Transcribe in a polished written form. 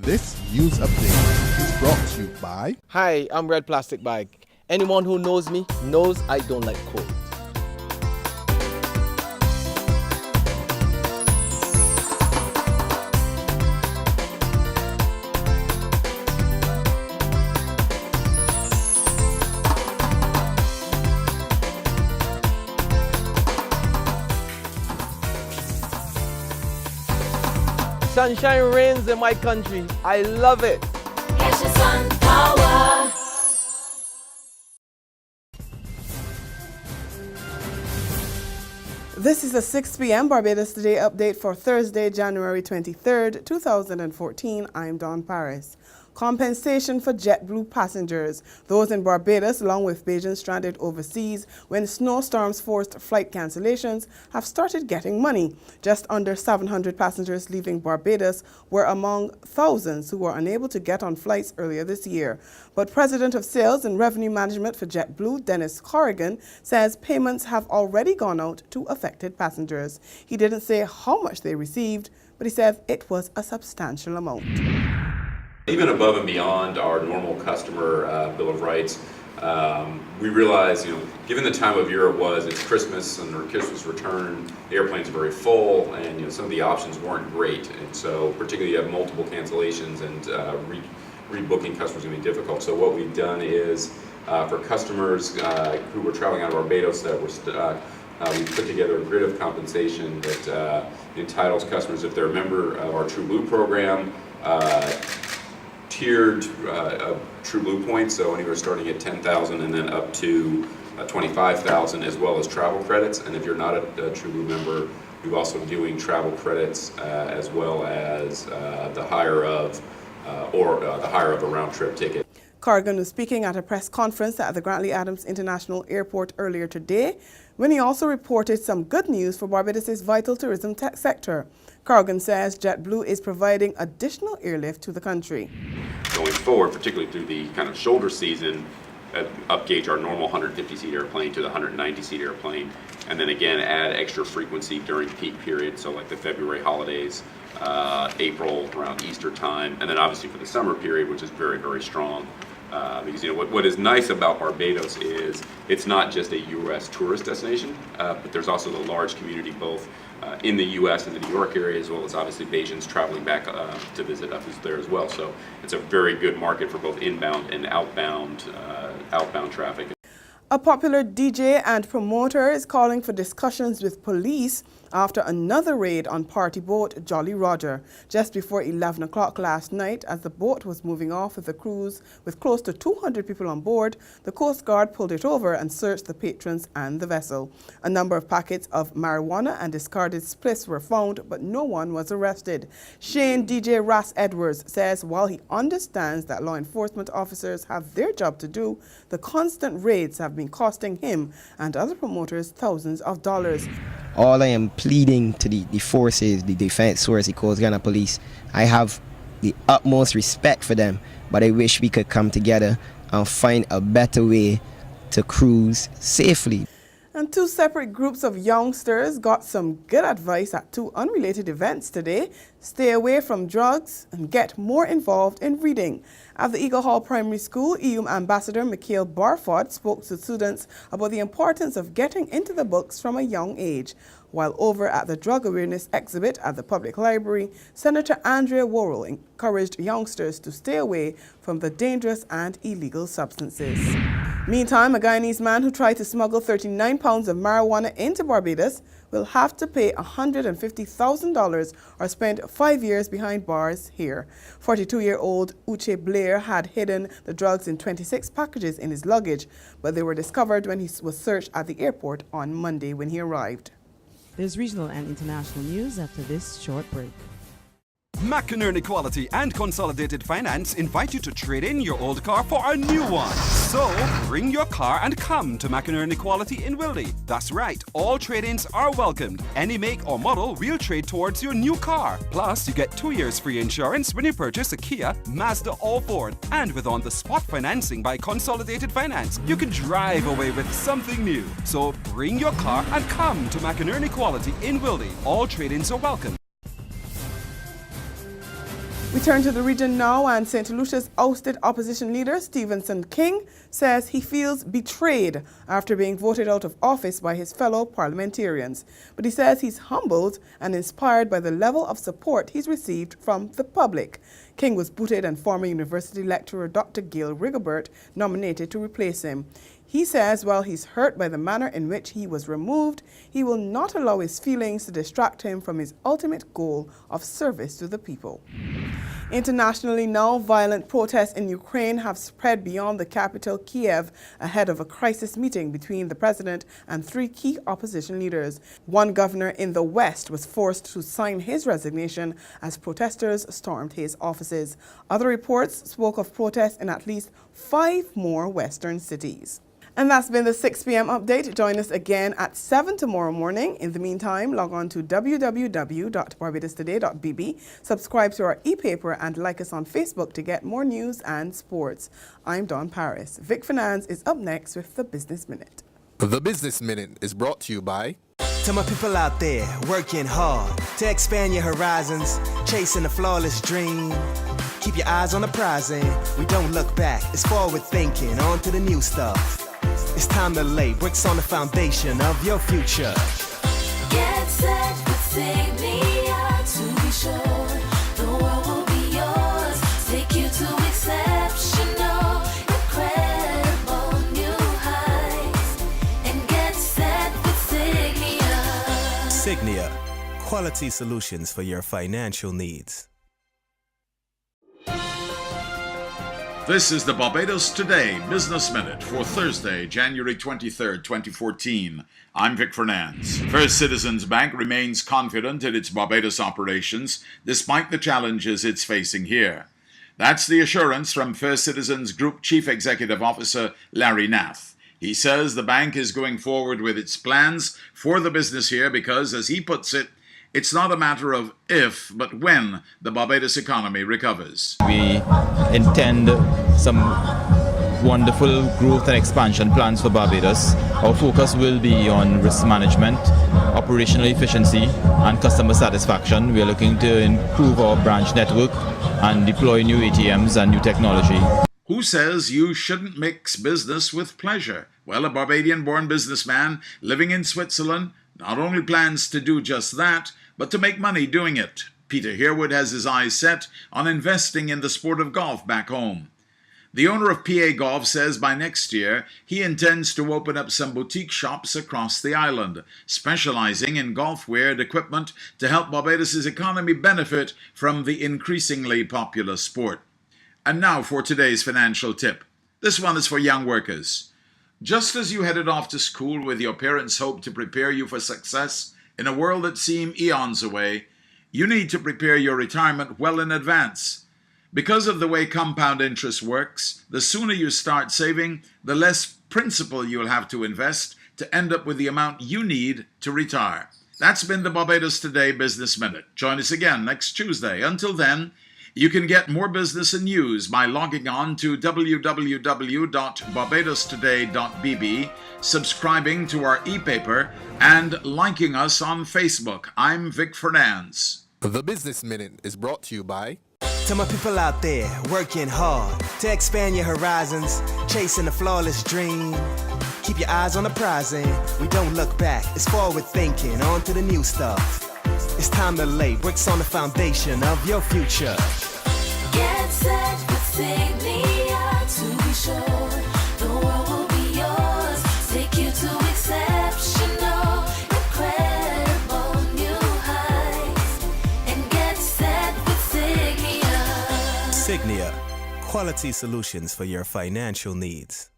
This news update is brought to you by... Hi, I'm Red Plastic Bag. Anyone who knows me knows I don't like cold. Sunshine reigns in my country. I love it. Catch the sun power. This is a 6 p.m. Barbados Today update for Thursday, January 23rd, 2014. I'm Dawn Paris. Compensation for JetBlue passengers. Those in Barbados, along with Bajans stranded overseas when snowstorms forced flight cancellations, have started getting money. Just under 700 passengers leaving Barbados were among thousands who were unable to get on flights earlier this year. But President of Sales and Revenue Management for JetBlue, Dennis Corrigan, says payments have already gone out to affected passengers. He didn't say how much they received, but he said it was a substantial amount. Even above and beyond our normal customer Bill of Rights, we realize, given the time of year it was, it's Christmas and our Christmas return, the airplanes are very full, and some of the options weren't great. And so, particularly, you have multiple cancellations, and rebooking customers is going to be difficult. So what we've done is, for customers who were traveling out of Barbados that were we put together a grid of compensation that entitles customers, if they're a member of our True Blue program, tiered True Blue points, so anywhere starting at 10,000 and then up to 25,000, as well as travel credits. And if you're not a True Blue member, we're also doing travel credits as well as the hire of a round trip ticket. Corrigan was speaking at a press conference at the Grantley Adams International Airport earlier today, when he also reported some good news for Barbados' vital tourism sector. Corrigan says JetBlue is providing additional airlift to the country. Going forward, particularly through the kind of shoulder season, upgauge our normal 150-seat airplane to the 190-seat airplane, and then again add extra frequency during peak periods, so like the February holidays, April around Easter time, and then obviously for the summer period, which is very, very strong. Because what is nice about Barbados is it's not just a U.S. tourist destination, but there's also the large community both in the U.S. and the New York area, as well as obviously Bajans traveling back to visit us there as well. So it's a very good market for both inbound and outbound traffic. A popular DJ and promoter is calling for discussions with police after another raid on party boat Jolly Roger just before 11 o'clock last night. As the boat was moving off with a cruise with close to 200 people on board, the Coast Guard pulled it over and searched the patrons and the vessel. A number of packets of marijuana and discarded spliffs were found, but no one was arrested. Shane DJ Ras Edwards says while he understands that law enforcement officers have their job to do, the constant raids have been costing him and other promoters thousands of dollars. All I am pleading to the forces, the defense force, the Coast Guard Police, I have the utmost respect for them, but I wish we could come together and find a better way to cruise safely. And two separate groups of youngsters got some good advice at two unrelated events today. Stay away from drugs and get more involved in reading. At the Eagle Hall Primary School, EU Ambassador Mikhail Barford spoke to students about the importance of getting into the books from a young age. While over at the Drug Awareness Exhibit at the Public Library, Senator Andrea Worrell encouraged youngsters to stay away from the dangerous and illegal substances. Meantime, a Guyanese man who tried to smuggle 39 pounds of marijuana into Barbados will have to pay $150,000 or spend 5 years behind bars here. 42-year-old Uche Blair had hidden the drugs in 26 packages in his luggage, but they were discovered when he was searched at the airport on Monday when he arrived. There's regional and international news after this short break. McInerney Quality and Consolidated Finance invite you to trade in your old car for a new one. So, bring your car and come to McInerney Quality in Wildy. That's right, all trade-ins are welcomed. Any make or model will trade towards your new car. Plus, you get 2 years free insurance when you purchase a Kia, Mazda or Ford. And with on-the-spot financing by Consolidated Finance, you can drive away with something new. So, bring your car and come to McInerney Quality in Wildy. All trade-ins are welcome. We turn to the region now, and St. Lucia's ousted opposition leader Stevenson King says he feels betrayed after being voted out of office by his fellow parliamentarians. But he says he's humbled and inspired by the level of support he's received from the public. King was booted and former university lecturer Dr. Gail Rigobert nominated to replace him. He says while he's hurt by the manner in which he was removed, he will not allow his feelings to distract him from his ultimate goal of service to the people. Internationally now, violent protests in Ukraine have spread beyond the capital, Kiev, ahead of a crisis meeting between the president and 3 key opposition leaders. One governor in the West was forced to sign his resignation as protesters stormed his offices. Other reports spoke of protests in at least 5 more Western cities. And that's been the 6 p.m. update. Join us again at 7 tomorrow morning. In the meantime, log on to www.barbadostoday.bb, subscribe to our e-paper, and like us on Facebook to get more news and sports. I'm Dawn Paris. Vic Finance is up next with the Business Minute. The Business Minute is brought to you by... To my people out there working hard to expand your horizons, chasing a flawless dream. Keep your eyes on the prize and we don't look back. It's forward thinking, on to the new stuff. It's time to lay bricks on the foundation of your future. Get set with Signia to be sure the world will be yours. Take you to exceptional, incredible new heights. And get set with Signia. Signia, quality solutions for your financial needs. This is the Barbados Today Business Minute for Thursday, January 23rd, 2014. I'm Vic Fernandes. First Citizens Bank remains confident in its Barbados operations despite the challenges it's facing here. That's the assurance from First Citizens Group Chief Executive Officer Larry Nath. He says the bank is going forward with its plans for the business here because, as he puts it, it's not a matter of if, but when the Barbados economy recovers. We intend some wonderful growth and expansion plans for Barbados. Our focus will be on risk management, operational efficiency, and customer satisfaction. We are looking to improve our branch network and deploy new ATMs and new technology. Who says you shouldn't mix business with pleasure? Well, a Barbadian-born businessman living in Switzerland not only plans to do just that, but to make money doing it. Peter Herwood has his eyes set on investing in the sport of golf back home. The owner of PA Golf says by next year he intends to open up some boutique shops across the island, specializing in golf wear and equipment to help Barbados' economy benefit from the increasingly popular sport. And now for today's financial tip. This one is for young workers. Just as you headed off to school with your parents' hope to prepare you for success in a world that seemed eons away, you need to prepare your retirement well in advance. Because of the way compound interest works, the sooner you start saving, the less principal you'll have to invest to end up with the amount you need to retire. That's been the Barbados Today Business Minute. Join us again next Tuesday. Until then, you can get more business and news by logging on to www.barbadostoday.bb, subscribing to our e-paper, and liking us on Facebook. I'm Vic Fernandes. The Business Minute is brought to you by... To my people out there working hard to expand your horizons, chasing a flawless dream. Keep your eyes on the prize and we don't look back. It's forward thinking, on to the new stuff. It's time to lay bricks on the foundation of your future. Get set with Signia to be sure the world will be yours. Take you to exceptional, incredible new heights. And get set with Signia. Signia, quality solutions for your financial needs.